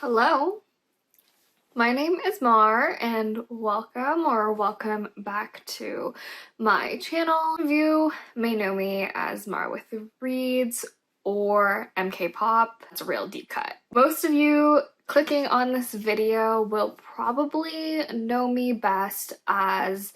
Hello, my name is Mar and welcome back to my channel. Some of you may know me as Mar with Reads or MK Pop. It's a real deep cut. Most of you clicking on this video will probably know me best as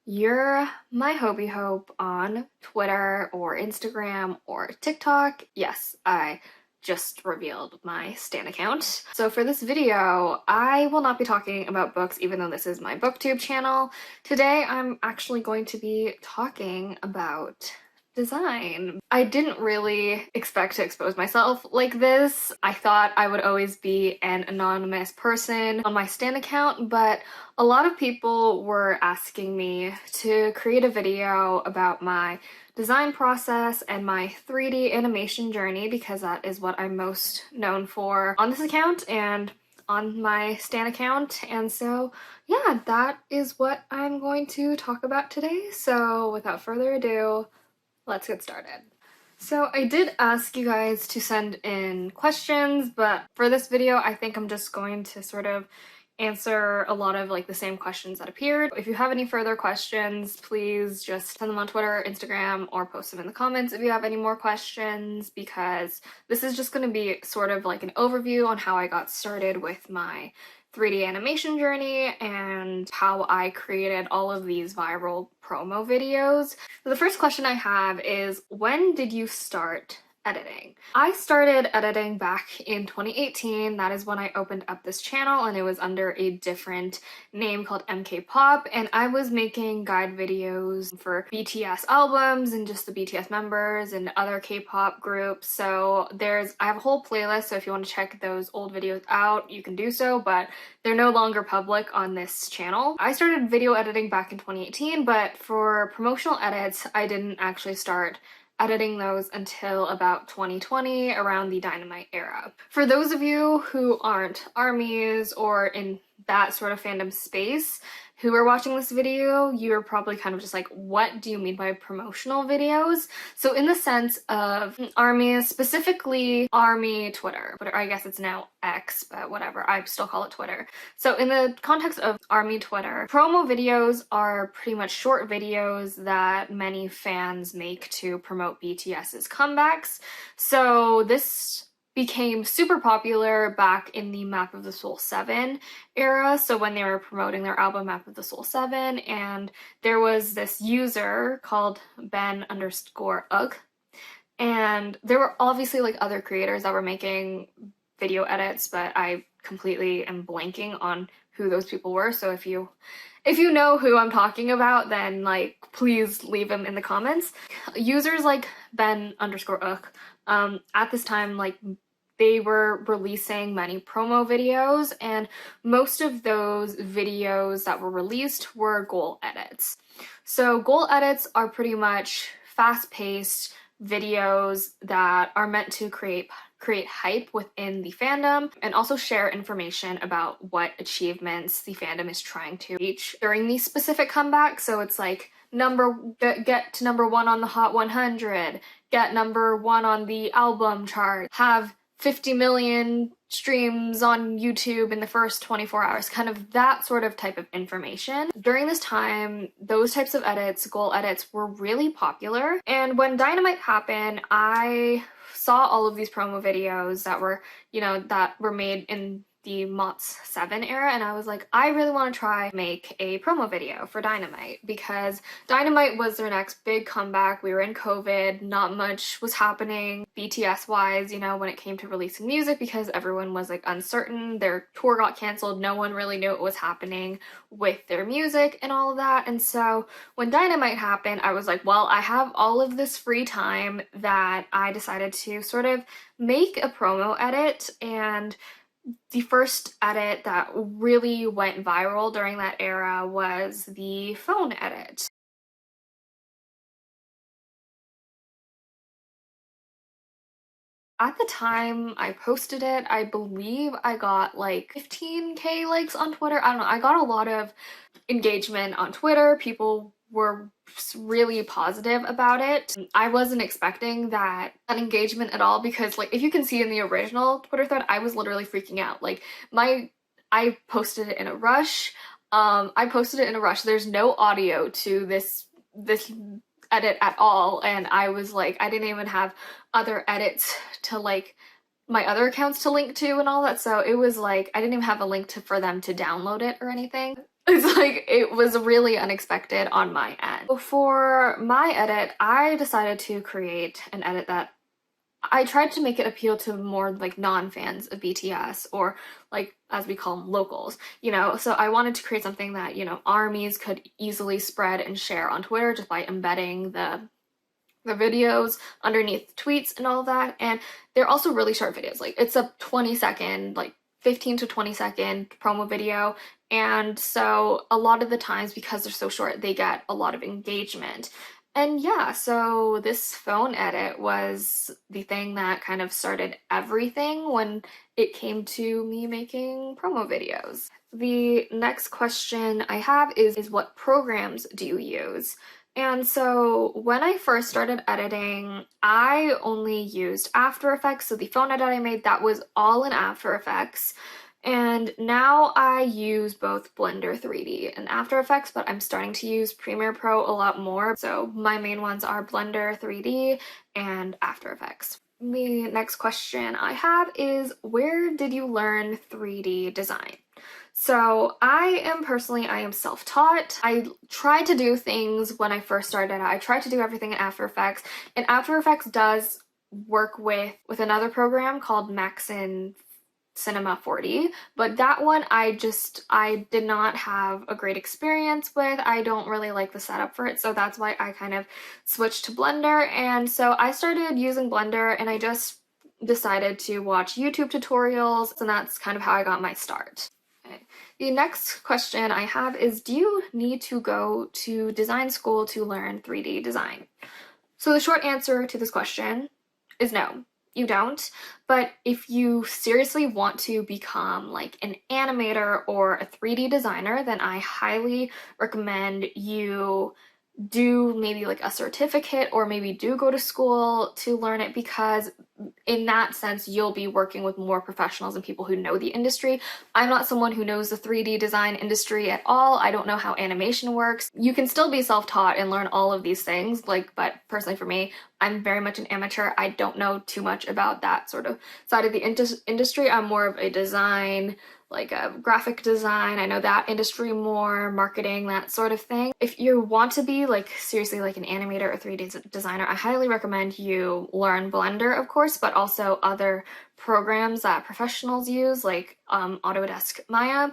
You're My Hobie Hope on Twitter or Instagram or TikTok. Yes, I just revealed my Stan account. So for this video, I will not be talking about books, even though this is my booktube channel. Today, I'm actually going to be talking about design. I didn't really expect to expose myself like this. I thought I would always be an anonymous person on my Stan account, but a lot of people were asking me to create a video about my design process and my 3D animation journey because that is what I'm most known for on this account and on my Stan account. And so yeah, that is what I'm going to talk about today. So without further ado, let's get started. So I did ask you guys to send in questions, but for this video, I think I'm just going to sort of answer a lot of like the same questions that appeared. If you have any further questions, please just send them on Twitter, Instagram, or post them in the comments if you have any more questions, because this is just going to be sort of like an overview on how I got started with my 3D animation journey and how I created all of these viral promo videos. So the first question I have is, when did you start editing? I started editing back in 2018. That is when I opened up this channel, and it was under a different name called MK Pop, and I was making guide videos for BTS albums and just the BTS members and other K-pop groups. So I have a whole playlist, so if you want to check those old videos out, you can do so, but they're no longer public on this channel. I started video editing back in 2018, but for promotional edits, I didn't actually start editing those until about 2020, around the Dynamite era. For those of you who aren't ARMYs or in that sort of fandom space who are watching this video, you're probably kind of just like, what do you mean by promotional videos? So in the sense of ARMYs, specifically ARMY Twitter, but I guess it's now X, but whatever, I still call it Twitter. So in the context of ARMY Twitter, promo videos are pretty much short videos that many fans make to promote BTS's comebacks. So this became super popular back in the Map of the Soul 7 era, so when they were promoting their album Map of the Soul 7, and there was this user called Ben_Ugh, and there were obviously like other creators that were making video edits, but I completely am blanking on who those people were, so if you know who I'm talking about, then like please leave them in the comments. Users like Ben_Ugh, at this time, like, they were releasing many promo videos, and most of those videos that were released were goal edits. So goal edits are pretty much fast-paced videos that are meant to create hype within the fandom and also share information about what achievements the fandom is trying to reach during these specific comebacks. So it's like get to number 1 on the Hot 100, get number 1 on the album chart, have 50 million streams on YouTube in the first 24 hours, kind of that sort of type of information. During this time, those types of edits, goal edits, were really popular. And when Dynamite happened, I saw all of these promo videos that were, that were made in the MOTS 7 era, and I was like, I really want to try make a promo video for Dynamite, because Dynamite was their next big comeback. We were in COVID, not much was happening BTS wise, when it came to releasing music, because everyone was like uncertain. Their tour got canceled, no one really knew what was happening with their music and all of that. And so when Dynamite happened, I was like, well, I have all of this free time, that I decided to sort of make a promo edit. And the first edit that really went viral during that era was the phone edit. At the time I posted it, I believe I got like 15k likes on Twitter. I don't know, I got a lot of engagement on Twitter. People were really positive about it. I wasn't expecting that engagement at all, because like if you can see in the original Twitter thread, I was literally freaking out. Like I posted it in a rush. There's no audio to this edit at all, and I was like, I didn't even have other edits to like my other accounts to link to and all that, so it was like I didn't even have a link for them to download it or anything. It's like it was really unexpected on my end. For my edit, I decided to create an edit that I tried to make it appeal to more like non-fans of BTS, or like as we call them, locals, you know. So I wanted to create something that, you know, armies could easily spread and share on Twitter just by embedding the videos underneath tweets and all that. And they're also really short videos. Like it's a 20-second, like 15 to 20-second promo video. And so a lot of the times, because they're so short, they get a lot of engagement. And yeah, so this phone edit was the thing that kind of started everything when it came to me making promo videos. The next question I have is what programs do you use? And so when I first started editing, I only used After Effects. So the phone edit I made, that was all in After Effects. And now I use both Blender 3D and After Effects, but I'm starting to use Premiere Pro a lot more. So my main ones are Blender 3D and After Effects. The next question I have is, where did you learn 3D design? So I am self-taught. I tried to do things when I first started. I tried to do everything in After Effects, and After Effects does work with another program called Maxon Cinema 40, but that one I did not have a great experience with. I don't really like the setup for it, so that's why I kind of switched to Blender. And so I started using Blender, and I just decided to watch YouTube tutorials, and that's kind of how I got my start. Okay. The next question I have is, do you need to go to design school to learn 3D design? So the short answer to this question is no. You don't. But if you seriously want to become like an animator or a 3D designer, then I highly recommend you do maybe like a certificate, or maybe do go to school to learn it, because in that sense you'll be working with more professionals and people who know the industry. I'm not someone who knows the 3D design industry at all. I don't know how animation works. You can still be self-taught and learn all of these things, but personally for me, I'm very much an amateur. I don't know too much about that sort of side of the industry. I'm more of a design, like a graphic design. I know that industry more, marketing, that sort of thing. If you want to be like seriously like an animator or 3D designer, I highly recommend you learn Blender, of course, but also other programs that professionals use, like Autodesk Maya.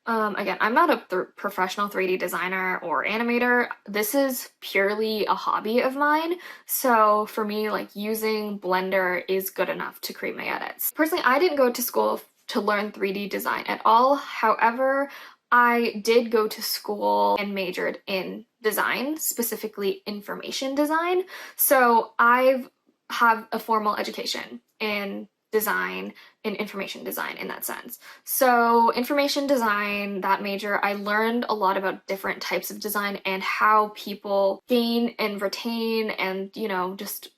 Again, I'm not a professional 3D designer or animator. This is purely a hobby of mine. So for me, like using Blender is good enough to create my edits. Personally, I didn't go to school to learn 3D design at all. However, I did go to school and majored in design, specifically information design. So I have a formal education in design and information design in that sense. So information design, that major, I learned a lot about different types of design and how people gain and retain and, you know, just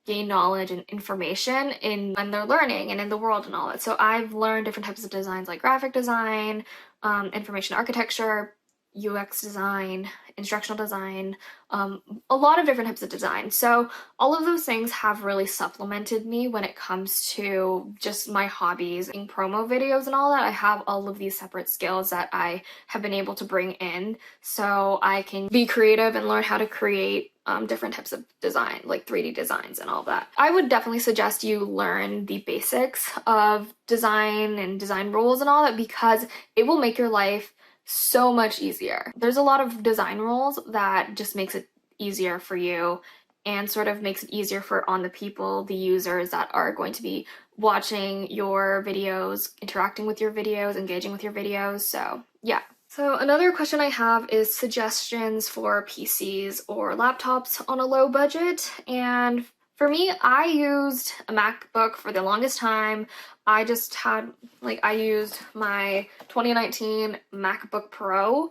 gain knowledge and information when they're learning and in the world and all that. So I've learned different types of designs like graphic design, information architecture, UX design, instructional design, a lot of different types of design. So all of those things have really supplemented me when it comes to just my hobbies and promo videos and all that. I have all of these separate skills that I have been able to bring in so I can be creative and learn how to create different types of design, like 3D designs and all that. I would definitely suggest you learn the basics of design and design rules and all that, because it will make your life so much easier. There's a lot of design rules that just makes it easier for you and sort of makes it easier for on the people, the users that are going to be watching your videos, interacting with your videos, engaging with your videos. So yeah. So another question I have is suggestions for PCs or laptops on a low budget. And for me, I used a MacBook for the longest time. I used my 2019 MacBook Pro.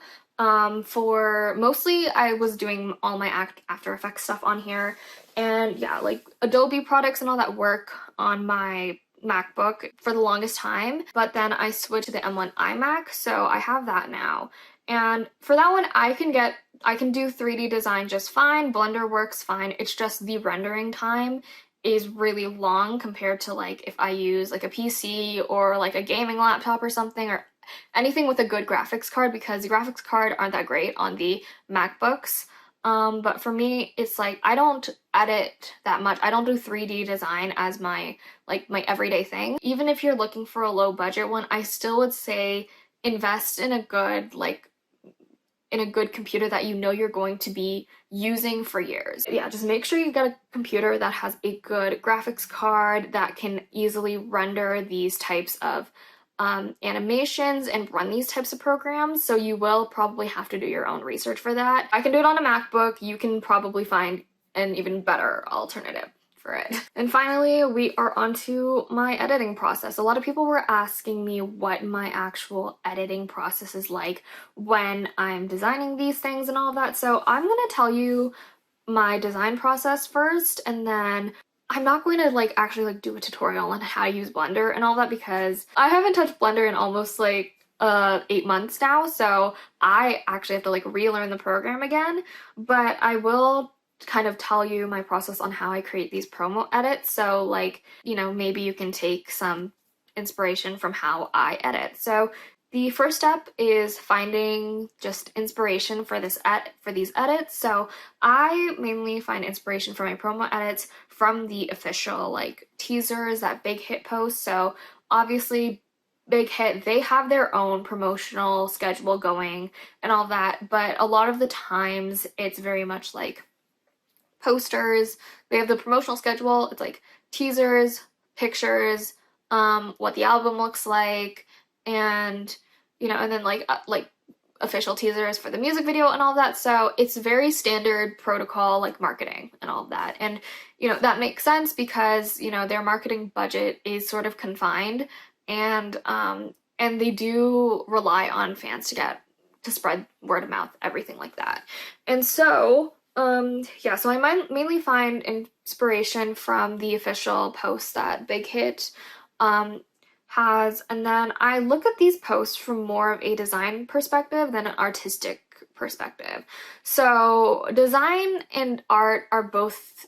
For mostly I was doing all my After Effects stuff on here, and yeah, like Adobe products and all that work on my MacBook for the longest time, but then I switched to the M1 iMac, so I have that now. And for that one, I can do 3D design just fine, Blender works fine, it's just the rendering time is really long compared to like if I use like a PC or like a gaming laptop or something, or anything with a good graphics card, because the graphics card aren't that great on the MacBooks. But for me, it's like I don't edit that much. I don't do 3D design as my everyday thing. Even if you're looking for a low budget one, I still would say invest in a good computer that you know you're going to be using for years. Yeah, just make sure you've got a computer that has a good graphics card that can easily render these types of animations and run these types of programs, so you will probably have to do your own research for that. I can do it on a MacBook. You can probably find an even better alternative for it. And finally, we are onto my editing process. A lot of people were asking me what my actual editing process is like when I'm designing these things and all of that, so I'm gonna tell you my design process first, and then I'm not going to actually do a tutorial on how to use Blender and all that, because I haven't touched Blender in almost 8 months now, so I actually have to relearn the program again. But I will kind of tell you my process on how I create these promo edits, so maybe you can take some inspiration from how I edit. So the first step is finding just inspiration for these edits. So I mainly find inspiration for my promo edits from the official teasers that Big Hit posts. So obviously Big Hit, they have their own promotional schedule going and all that, but a lot of the times it's very much like posters. They have the promotional schedule. It's teasers, pictures, what the album looks like, and and then official teasers for the music video and all that. So it's very standard protocol marketing and all of that. And that makes sense because their marketing budget is sort of confined, and they do rely on fans to spread word of mouth, everything like that. And so yeah, so I mainly find inspiration from the official posts that Big Hit has, and then I look at these posts from more of a design perspective than an artistic perspective. So design and art are both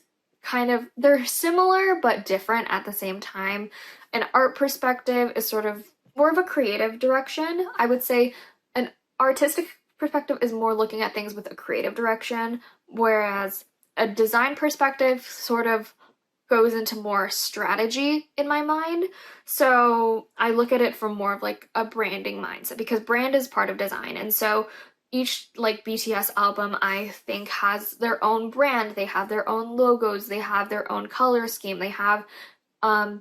they're similar but different at the same time. An art perspective is sort of more of a creative direction. I would say an artistic perspective is more looking at things with a creative direction, whereas a design perspective sort of goes into more strategy in my mind. So I look at it from more of a branding mindset, because brand is part of design. And so each BTS album, I think, has their own brand. They have their own logos, they have their own color scheme, they have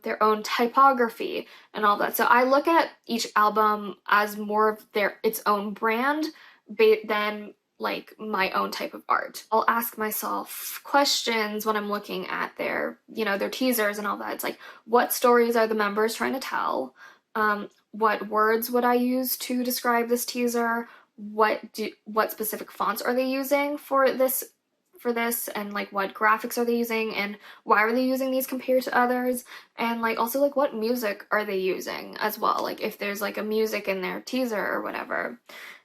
their own typography and all that. So I look at each album as more of its own brand than my own type of art. I'll ask myself questions when I'm looking at their teasers and all that. It's what stories are the members trying to tell? What words would I use to describe this teaser? What specific fonts are they using for this, and what graphics are they using, and why are they using these compared to others? And also what music are they using as well, if there's a music in their teaser or whatever.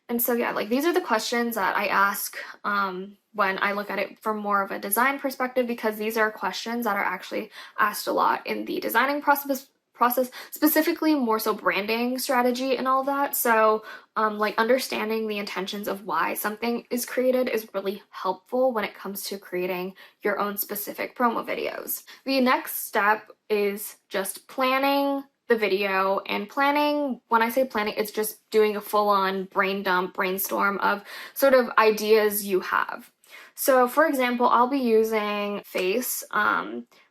And so yeah, these are the questions that I ask when I look at it from more of a design perspective, because these are questions that are actually asked a lot in the designing process, specifically more so branding strategy and all that. So understanding the intentions of why something is created is really helpful when it comes to creating your own specific promo videos. The next step is just planning the video. And planning, when I say planning, it's just doing a full-on brainstorm of sort of ideas you have. So for example, I'll be using Face,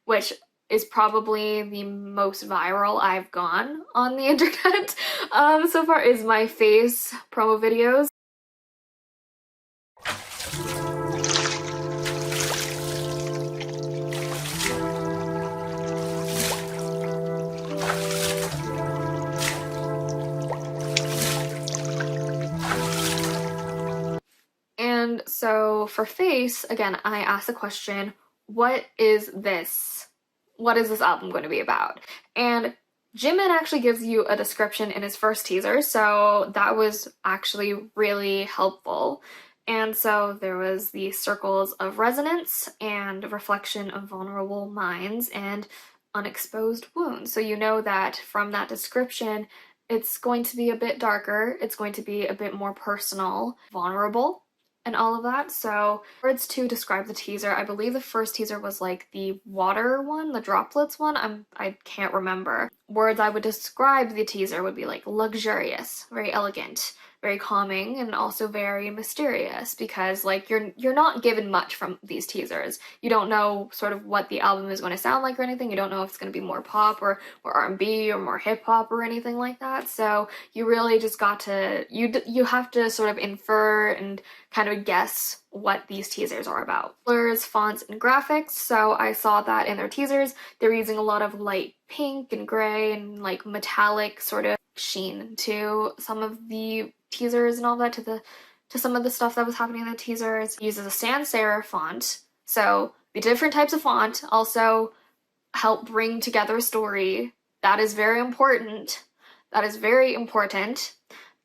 which is probably the most viral I've gone on the internet so far, is my Face promo videos. so for face, again, I asked the question, what is this? What is this album going to be about? And Jimin actually gives you a description in his first teaser, so that was actually really helpful. And so there was the circles of resonance and reflection of vulnerable minds and unexposed wounds. So you know that from that description, it's going to be a bit darker, it's going to be a bit more personal, vulnerable, and all of that. So words to describe the teaser, I believe the first teaser was like the water one, the droplets one. I can't remember. Words I would describe the teaser would be like luxurious, very elegant, very calming, and also very mysterious, because like you're not given much from these teasers. You don't know sort of what the album is going to sound like or anything. You don't know if it's going to be more pop or R&B or more hip hop or anything like that. So you really just got to you have to sort of infer and kind of guess what these teasers are about. Colors, fonts, and graphics. So I saw that in their teasers, they're using a lot of light pink and gray and like metallic sort of sheen to some of the teasers and all that, to some of the stuff that was happening in the teasers. It uses a sans serif font. So the different types of font also help bring together a story. That is very important. That is very important.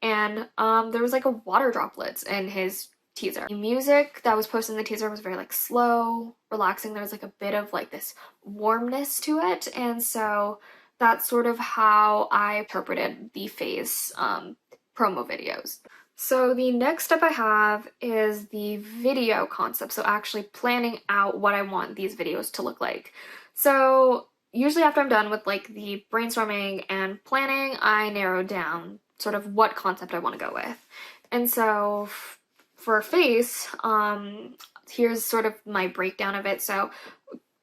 And there was like a water droplets in his teaser. The music that was posted in the teaser was very like slow, relaxing. There was like a bit of like this warmness to it, and so that's sort of how I interpreted the Phase promo videos. So the next step I have is the video concept, so actually planning out what I want these videos to look like. So usually after I'm done with like the brainstorming and planning, I narrow down sort of what concept I want to go with. And so for Face, here's sort of my breakdown of it. So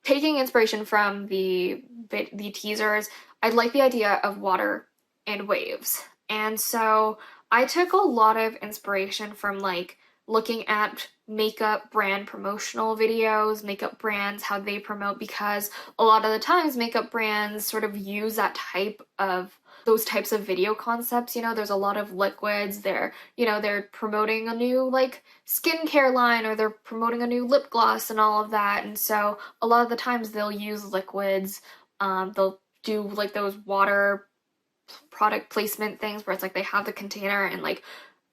taking inspiration from the teasers, I like the idea of water and waves. And so I took a lot of inspiration from like looking at makeup brand promotional videos, makeup brands, how they promote, because a lot of the times makeup brands sort of use those types of video concepts. You know, there's a lot of liquids. They're promoting a new like skincare line, or they're promoting a new lip gloss and all of that. And so a lot of the times they'll use liquids. They'll do like those water product placement things where it's like they have the container and like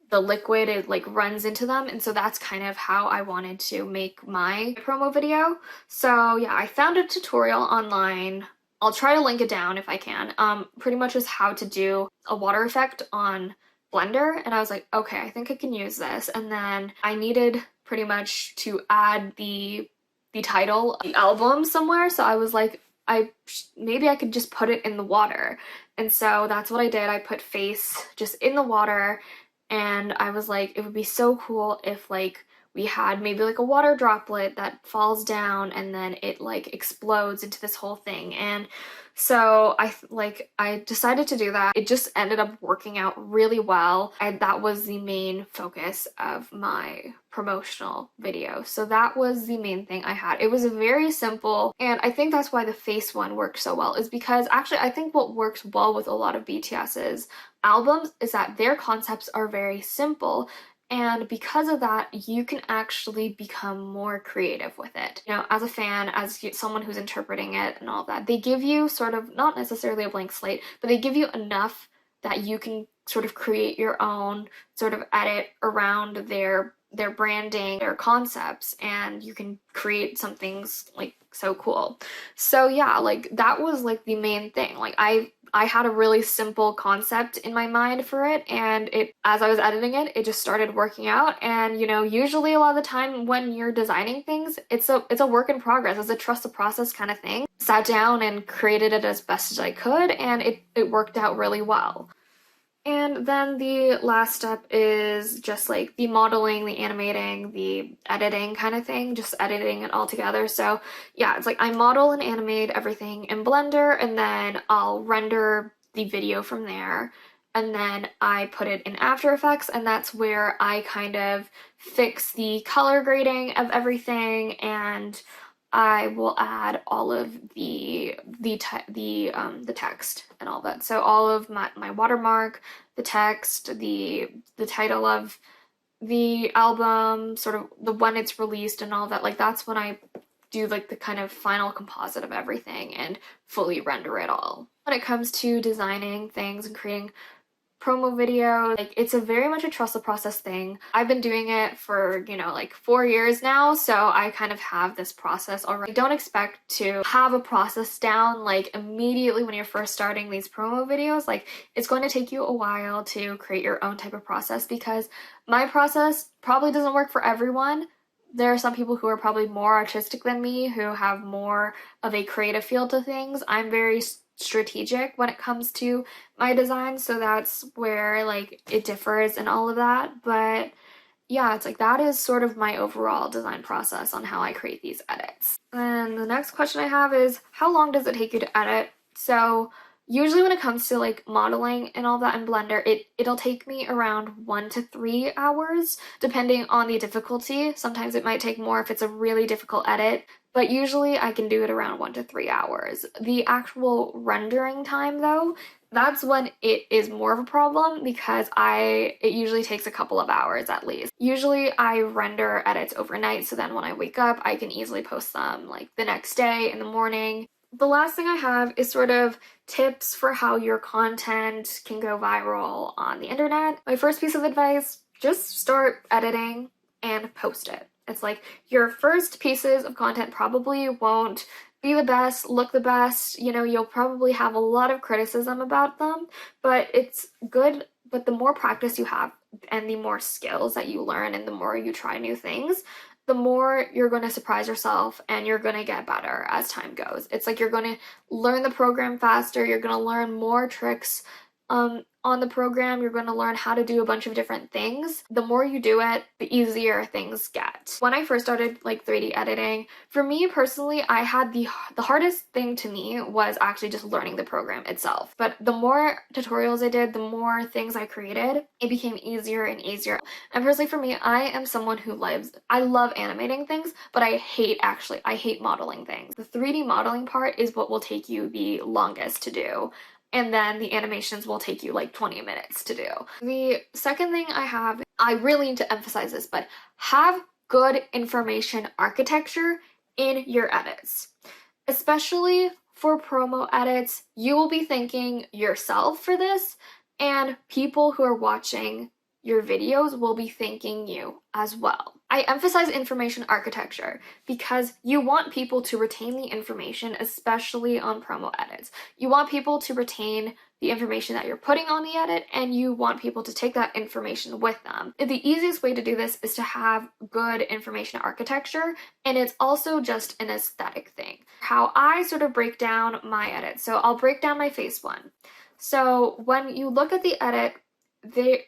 the liquid, it like runs into them. And so that's kind of how I wanted to make my promo video. So yeah, I found a tutorial online. I'll try to link it down if I can. Pretty much just how to do a water effect on Blender. And I was like, okay, I think I can use this. And then I needed pretty much to add the title of the album somewhere. So I was like, maybe I could just put it in the water. And so that's what I did. I put Face just in the water, and I was like, it would be so cool if like we had maybe like a water droplet that falls down and then it like explodes into this whole thing. And so I decided to do that. It just ended up working out really well, and that was the main focus of my promotional video. So that was the main thing I had. It was very simple, and I think that's why the Face one worked so well, is because actually I think what works well with a lot of BTS's albums is that their concepts are very simple. And because of that, you can actually become more creative with it. You know, as a fan, as someone who's interpreting it and all that, they give you sort of, not necessarily a blank slate, but they give you enough that you can sort of create your own sort of edit around their branding, their concepts, and you can create something like so cool. So yeah, like that was like the main thing. Like I had a really simple concept in my mind for it, and as I was editing it, it just started working out. And you know, usually a lot of the time when you're designing things, it's a work in progress. It's a trust the process kind of thing. Sat down and created it as best as I could, and it worked out really well. And then the last step is just like the modeling, the animating, the editing kind of thing, just editing it all together. So yeah, it's like I model and animate everything in Blender, and then I'll render the video from there. And then I put it in After Effects, and that's where I kind of fix the color grading of everything, and I will add all of the text and all that. So all of my watermark, the text, the title of the album, sort of the when it's released and all that, like that's when I do like the kind of final composite of everything and fully render it all. When it comes to designing things and creating promo video, like it's a very much a trust the process thing. I've been doing it for, you know, like 4 years now, so I kind of have this process already. Don't expect to have a process down like immediately when you're first starting these promo videos. Like it's going to take you a while to create your own type of process, because my process probably doesn't work for everyone. There are some people who are probably more artistic than me, who have more of a creative feel to things. I'm very strategic when it comes to my design, so that's where like it differs and all of that. But yeah, it's like that is sort of my overall design process on how I create these edits. And the next question I have is, how long does it take you to edit? So usually when it comes to like modeling and all that in Blender, it'll take me around 1 to 3 hours, depending on the difficulty. Sometimes it might take more if it's a really difficult edit, but usually I can do it around 1 to 3 hours. The actual rendering time though, that's when it is more of a problem, because it usually takes a couple of hours at least. Usually I render edits overnight, so then when I wake up, I can easily post them like the next day in the morning. The last thing I have is sort of tips for how your content can go viral on the internet. My first piece of advice, just start editing and post it. It's like your first pieces of content probably won't be the best, look the best, you know, you'll probably have a lot of criticism about them, but it's good. But the more practice you have and the more skills that you learn and the more you try new things, the more you're going to surprise yourself and you're going to get better as time goes. It's like you're going to learn the program faster, you're going to learn more tricks on the program, you're going to learn how to do a bunch of different things. The more you do it, the easier things get. When I first started like 3D editing, for me personally, I had the hardest thing to me was actually just learning the program itself. But the more tutorials I did, the more things I created, it became easier and easier. And personally for me, I am someone who I love animating things, but I hate modeling things. The 3D modeling part is what will take you the longest to do, and then the animations will take you like 20 minutes to do. The second thing I really need to emphasize this, but have good information architecture in your edits. Especially for promo edits, you will be thanking yourself for this, and people who are watching your videos will be thanking you as well. I emphasize information architecture because you want people to retain the information, especially on promo edits. You want people to retain the information that you're putting on the edit, and you want people to take that information with them. The easiest way to do this is to have good information architecture, and it's also just an aesthetic thing. How I sort of break down my edit. So I'll break down my face one. So when you look at the edit,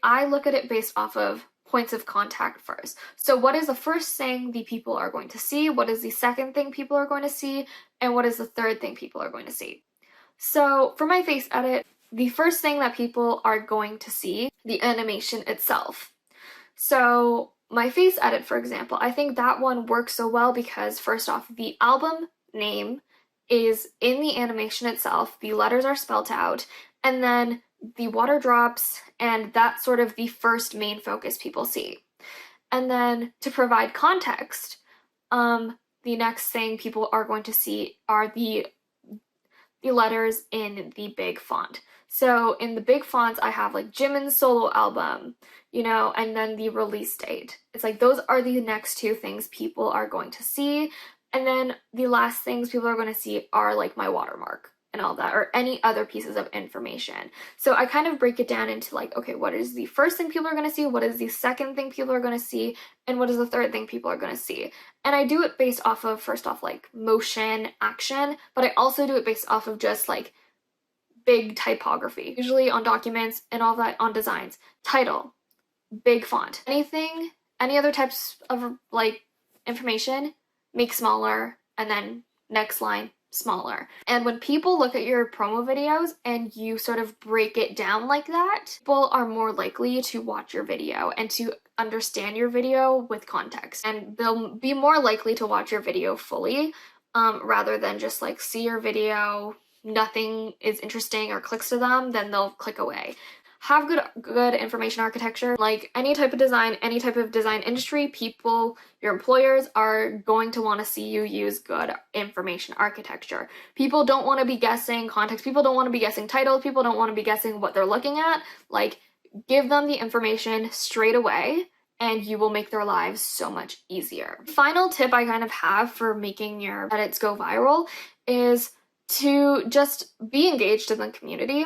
I look at it based off of points of contact first. So what is the first thing the people are going to see? What is the second thing people are going to see? And what is the third thing people are going to see? So for my face edit, the first thing that people are going to see, the animation itself. So my face edit, for example, I think that one works so well because first off, the album name is in the animation itself, the letters are spelled out, and then the water drops, and that's sort of the first main focus people see. And then to provide context, the next thing people are going to see are the letters in the big font. So in the big fonts, I have like Jimin's solo album, you know, and then the release date. It's like those are the next two things people are going to see. And then the last things people are going to see are like my watermark and all that, or any other pieces of information. So I kind of break it down into like, okay, what is the first thing people are going to see? What is the second thing people are going to see? And what is the third thing people are going to see? And I do it based off of, first off, like motion, action, but I also do it based off of just like big typography. Usually on documents and all that, on designs, title, big font. Anything, any other types of like information, make smaller, and then next line, smaller. And when people look at your promo videos and you sort of break it down like that, people are more likely to watch your video and to understand your video with context. And they'll be more likely to watch your video fully, rather than just like see your video, nothing is interesting or clicks to them, then they'll click away. have good information architecture. Like any type of design, any type of design industry, people, your employers are going to want to see you use good information architecture. People don't want to be guessing context. People don't want to be guessing titles. People don't want to be guessing what they're looking at. Like, give them the information straight away and you will make their lives so much easier. Final tip I kind of have for making your edits go viral is to just be engaged in the community.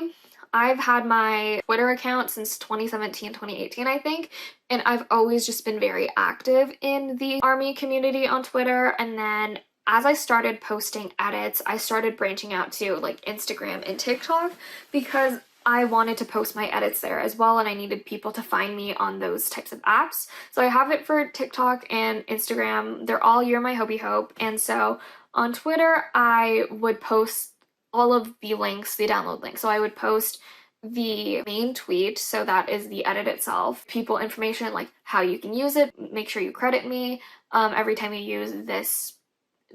I've had my Twitter account since 2017, 2018, I think, and I've always just been very active in the ARMY community on Twitter. And then as I started posting edits, I started branching out to like Instagram and TikTok because I wanted to post my edits there as well, and I needed people to find me on those types of apps. So I have it for TikTok and Instagram. They're all You're My Hobie Hope. And so on Twitter, I would post all of the links, the download links. So I would post the main tweet, so that is the edit itself, people information like how you can use it, make sure you credit me every time you use this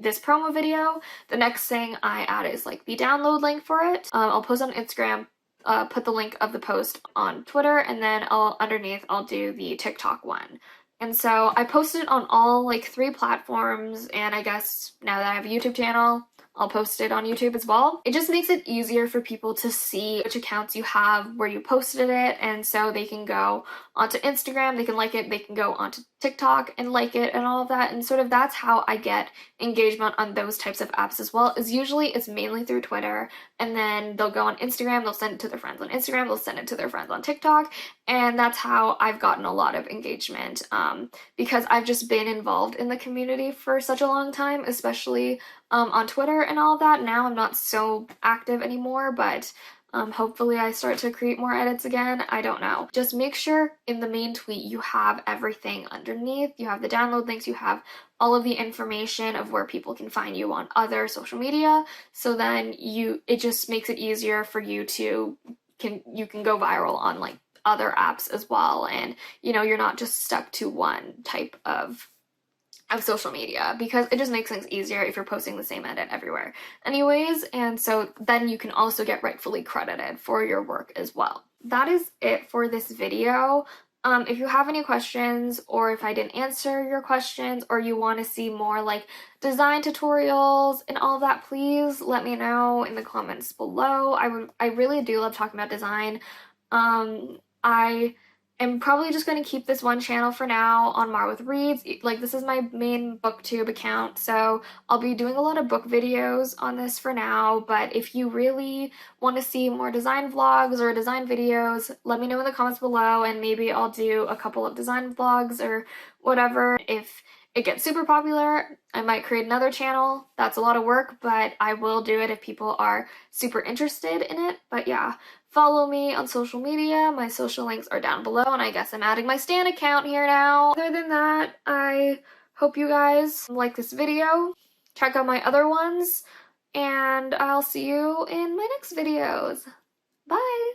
promo video. The next thing I add is like the download link for it. I'll post on Instagram, put the link of the post on Twitter, and then underneath I'll do the TikTok one. And so I posted it on all like 3 platforms, and I guess now that I have a YouTube channel, I'll post it on YouTube as well. It just makes it easier for people to see which accounts you have, where you posted it, and so they can go onto Instagram, they can like it, they can go onto TikTok and like it and all of that. And sort of that's how I get engagement on those types of apps as well, is usually it's mainly through Twitter, and then they'll go on Instagram, they'll send it to their friends on Instagram, they'll send it to their friends on TikTok, and that's how I've gotten a lot of engagement because I've just been involved in the community for such a long time, especially on Twitter and all of that. Now I'm not so active anymore, but hopefully I start to create more edits again. I don't know. Just make sure in the main tweet you have everything underneath. You have the download links, you have all of the information of where people can find you on other social media. So then it just makes it easier for you to you can go viral on like other apps as well. And you're not just stuck to one type of social media, because it just makes things easier if you're posting the same edit everywhere anyways, and so then you can also get rightfully credited for your work as well. That is it for this video. If you have any questions, or if I didn't answer your questions, or you want to see more like design tutorials and all that, please let me know in the comments below. I really do love talking about design. I am probably just going to keep this one channel for now on Mar with Reads. Like, this is my main booktube account, so I'll be doing a lot of book videos on this for now. But if you really want to see more design vlogs or design videos, let me know in the comments below, and maybe I'll do a couple of design vlogs or whatever. If it gets super popular, I might create another channel. That's a lot of work, but I will do it if people are super interested in it. But yeah, follow me on social media. My social links are down below, and I guess I'm adding my Stan account here now. Other than that, I hope you guys like this video. Check out my other ones, and I'll see you in my next videos. Bye!